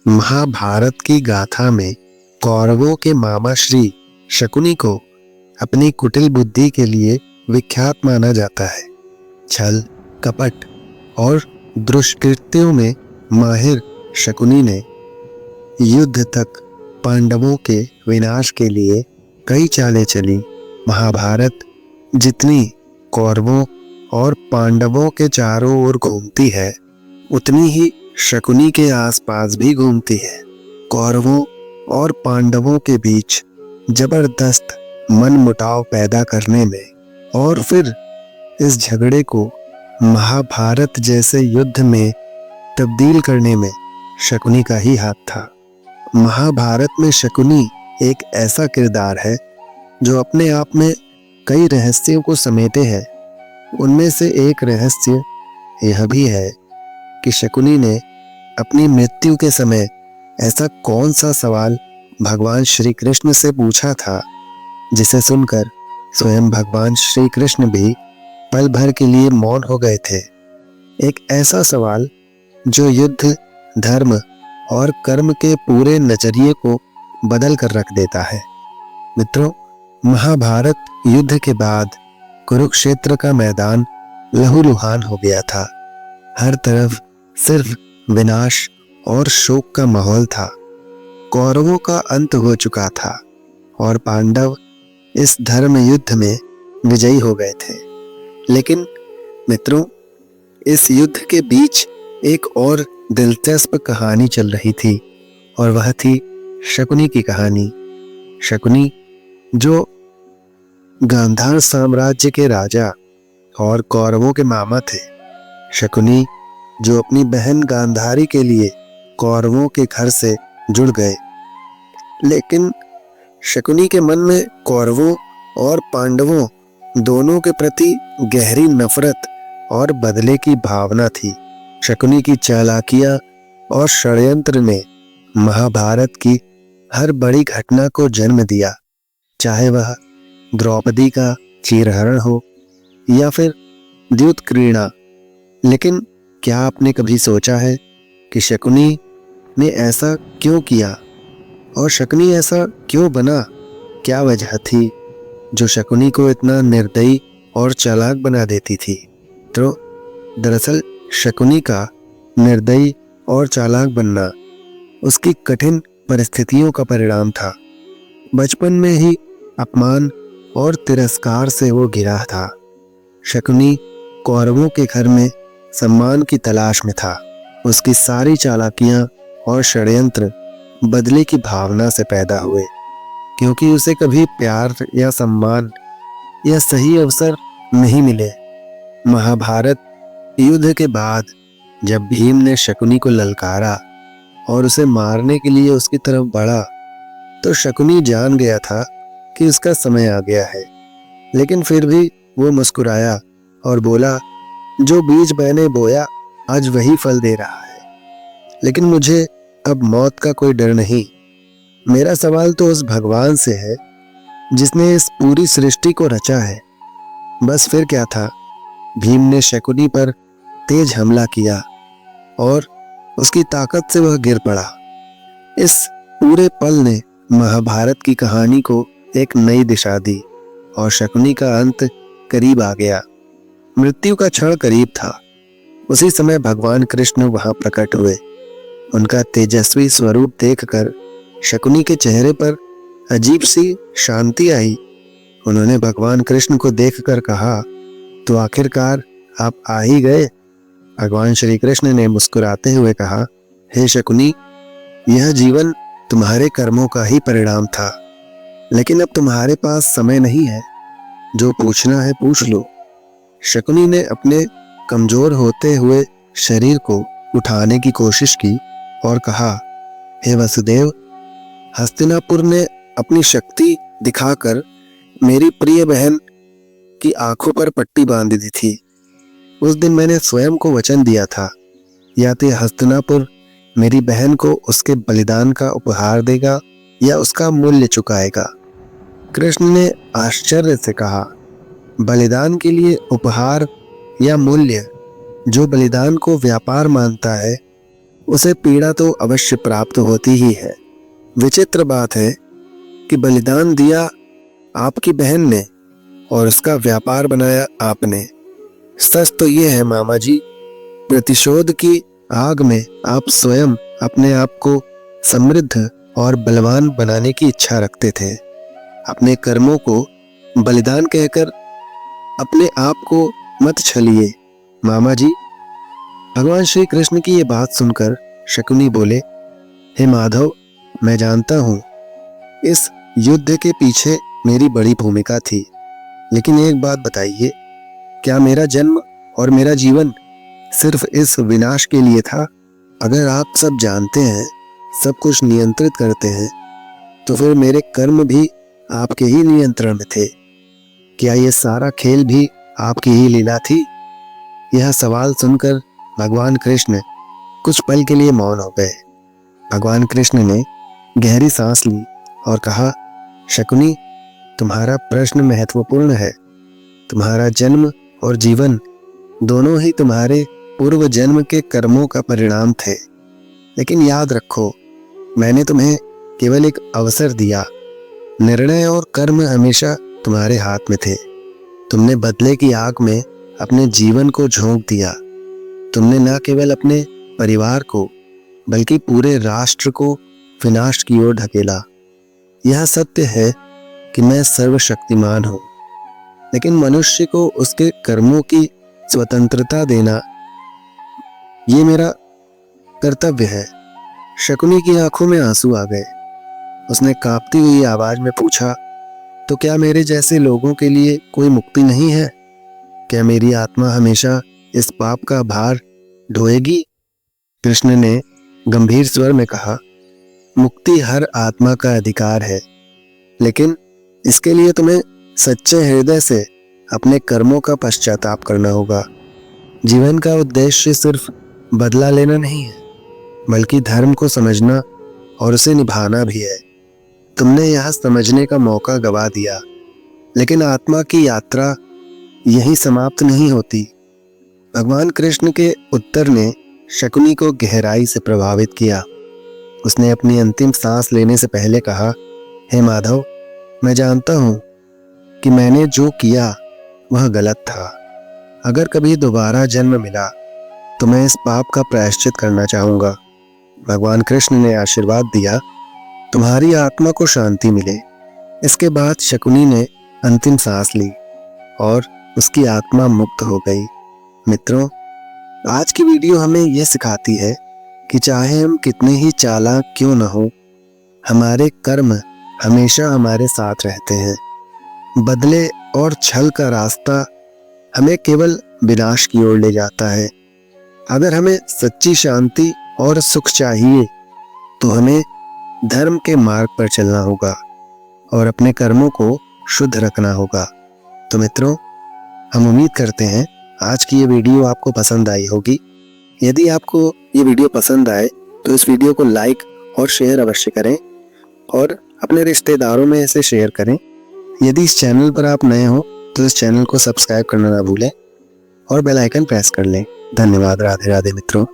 महाभारत की गाथा में कौरवों के मामा श्री शकुनी को अपनी कुटिल बुद्धि के लिए विख्यात माना जाता है। छल, कपट और दुष्कृत्यों में माहिर शकुनी ने युद्ध तक पांडवों के विनाश के लिए कई चालें चली। महाभारत जितनी कौरवों और पांडवों के चारों ओर घूमती है, उतनी ही शकुनी के आसपास भी घूमती है। कौरवों और पांडवों के बीच जबरदस्त मनमुटाव पैदा करने में और फिर इस झगड़े को महाभारत जैसे युद्ध में तब्दील करने में शकुनी का ही हाथ था। महाभारत में शकुनी एक ऐसा किरदार है जो अपने आप में कई रहस्यों को समेटे है। उनमें से एक रहस्य यह भी है कि शकुनी ने अपनी मृत्यु के समय ऐसा कौन सा सवाल भगवान श्री कृष्ण से पूछा था जिसे सुनकर स्वयं भगवान श्री कृष्ण भी पल भर के लिए मौन हो गए थे। एक ऐसा सवाल जो युद्ध, धर्म और कर्म के पूरे नजरिए को बदल कर रख देता है। मित्रों, महाभारत युद्ध के बाद कुरुक्षेत्र का मैदान लहूलुहान हो गया था। हर तरफ सिर्फ विनाश और शोक का माहौल था। कौरवों का अंत हो चुका था और पांडव इस धर्म युद्ध में विजयी हो गए थे। लेकिन मित्रों, इस युद्ध के बीच एक और दिलचस्प कहानी चल रही थी और वह थी शकुनी की कहानी। शकुनी जो गांधार साम्राज्य के राजा और कौरवों के मामा थे। शकुनी जो अपनी बहन गांधारी के लिए कौरवों के घर से जुड़ गए। लेकिन शकुनी के मन में कौरवों और पांडवों दोनों के प्रति गहरी नफरत और बदले की भावना थी। शकुनी की चालाकियां और षड्यंत्र ने महाभारत की हर बड़ी घटना को जन्म दिया, चाहे वह द्रौपदी का चीरहरण हो या फिर द्यूत क्रीड़ा। लेकिन क्या आपने कभी सोचा है कि शकुनी ने ऐसा क्यों किया और शकुनी ऐसा क्यों बना? क्या वजह थी जो शकुनी को इतना निर्दयी और चालाक बना देती थी? तो दरअसल शकुनी का निर्दयी और चालाक बनना उसकी कठिन परिस्थितियों का परिणाम था। बचपन में ही अपमान और तिरस्कार से वो घिरा था। शकुनी कौरवों के घर में सम्मान की तलाश में था। उसकी सारी चालाकियां और षड्यंत्र बदले की भावना से पैदा हुए, क्योंकि उसे कभी प्यार या सम्मान या सही अवसर नहीं मिले। महाभारत युद्ध के बाद जब भीम ने शकुनी को ललकारा और उसे मारने के लिए उसकी तरफ बढ़ा, तो शकुनी जान गया था कि उसका समय आ गया है। लेकिन फिर भी वो मुस्कुराया और बोला, जो बीज मैंने बोया आज वही फल दे रहा है। लेकिन मुझे अब मौत का कोई डर नहीं। मेरा सवाल तो उस भगवान से है जिसने इस पूरी सृष्टि को रचा है। बस फिर क्या था, भीम ने शकुनी पर तेज हमला किया और उसकी ताकत से वह गिर पड़ा। इस पूरे पल ने महाभारत की कहानी को एक नई दिशा दी और शकुनी का अंत करीब आ गया। मृत्यु का क्षण करीब था। उसी समय भगवान कृष्ण वहां प्रकट हुए। उनका तेजस्वी स्वरूप देखकर शकुनी के चेहरे पर अजीब सी शांति आई। उन्होंने भगवान कृष्ण को देखकर कहा, तो आखिरकार आप आ ही गए। भगवान श्री कृष्ण ने मुस्कुराते हुए कहा, हे शकुनी, यह जीवन तुम्हारे कर्मों का ही परिणाम था, लेकिन अब तुम्हारे पास समय नहीं है। जो पूछना है पूछ लो। शकुनी ने अपने कमजोर होते हुए शरीर को उठाने की कोशिश की और कहा, हे वसुदेव, हस्तिनापुर ने अपनी शक्ति दिखाकर मेरी प्रिय बहन की आंखों पर पट्टी बांध दी थी। उस दिन मैंने स्वयं को वचन दिया था, या तो हस्तिनापुर मेरी बहन को उसके बलिदान का उपहार देगा या उसका मूल्य चुकाएगा। कृष्ण ने आश्चर्य से कहा, बलिदान के लिए उपहार या मूल्य? जो बलिदान को व्यापार मानता है उसे पीड़ा तो अवश्य प्राप्त होती ही है। विचित्र बात है कि बलिदान दिया आपकी बहन ने और उसका व्यापार बनाया आपने। सच तो ये है मामा जी, प्रतिशोध की आग में आप स्वयं अपने आप को समृद्ध और बलवान बनाने की इच्छा रखते थे। अपने कर्मों को बलिदान कहकर अपने आप को मत छलिए मामा जी। भगवान श्री कृष्ण की ये बात सुनकर शकुनी बोले, हे माधव, मैं जानता हूँ इस युद्ध के पीछे मेरी बड़ी भूमिका थी, लेकिन एक बात बताइए, क्या मेरा जन्म और मेरा जीवन सिर्फ इस विनाश के लिए था? अगर आप सब जानते हैं, सब कुछ नियंत्रित करते हैं, तो फिर मेरे कर्म भी आपके ही नियंत्रण में थे। क्या ये सारा खेल भी आपकी ही लीला थी? यह सवाल सुनकर भगवान कृष्ण कुछ पल के लिए मौन हो गए। भगवान कृष्ण ने गहरी सांस ली और कहा, शकुनी, तुम्हारा प्रश्न महत्वपूर्ण है। तुम्हारा जन्म और जीवन दोनों ही तुम्हारे पूर्व जन्म के कर्मों का परिणाम थे। लेकिन याद रखो, मैंने तुम्हें केवल एक अवसर दिया। निर्णय और कर्म हमेशा तुम्हारे हाथ में थे। तुमने बदले की आग में अपने जीवन को झोंक दिया। तुमने न केवल अपने परिवार को बल्कि पूरे राष्ट्र को विनाश की ओर ढकेला। यह सत्य है कि मैं सर्वशक्तिमान हूँ, लेकिन मनुष्य को उसके कर्मों की स्वतंत्रता देना ये मेरा कर्तव्य है। शकुनी की आंखों में आंसू आ गए। उसने कांपती हुई आवाज में पूछा, तो क्या मेरे जैसे लोगों के लिए कोई मुक्ति नहीं है? क्या मेरी आत्मा हमेशा इस पाप का भार ढोएगी? कृष्ण ने गंभीर स्वर में कहा, मुक्ति हर आत्मा का अधिकार है, लेकिन इसके लिए तुम्हें सच्चे हृदय से अपने कर्मों का पश्चाताप करना होगा। जीवन का उद्देश्य सिर्फ बदला लेना नहीं है, बल्कि धर्म को समझना और उसे निभाना भी है। तुमने यह समझने का मौका गवा दिया, लेकिन आत्मा की यात्रा यहीं समाप्त नहीं होती। भगवान कृष्ण के उत्तर ने शकुनी को गहराई से प्रभावित किया। उसने अपनी अंतिम सांस लेने से पहले कहा, हे माधव, मैं जानता हूं कि मैंने जो किया वह गलत था। अगर कभी दोबारा जन्म मिला तो मैं इस पाप का प्रायश्चित करना चाहूंगा। भगवान कृष्ण ने आशीर्वाद दिया, तुम्हारी आत्मा को शांति मिले। इसके बाद शकुनी ने अंतिम सांस ली और उसकी आत्मा मुक्त हो गई। मित्रों, आज की वीडियो हमें यह सिखाती है कि चाहे हम कितने ही चालाक क्यों न हो, हमारे कर्म हमेशा हमारे साथ रहते हैं। बदले और छल का रास्ता हमें केवल विनाश की ओर ले जाता है। अगर हमें सच्ची शांति और सुख चाहिए तो हमें धर्म के मार्ग पर चलना होगा और अपने कर्मों को शुद्ध रखना होगा। तो मित्रों, हम उम्मीद करते हैं आज की ये वीडियो आपको पसंद आई होगी। यदि आपको ये वीडियो पसंद आए तो इस वीडियो को लाइक और शेयर अवश्य करें और अपने रिश्तेदारों में इसे शेयर करें। यदि इस चैनल पर आप नए हो तो इस चैनल को सब्सक्राइब करना ना भूलें और बेल आइकन प्रेस कर लें। धन्यवाद। राधे राधे मित्रों।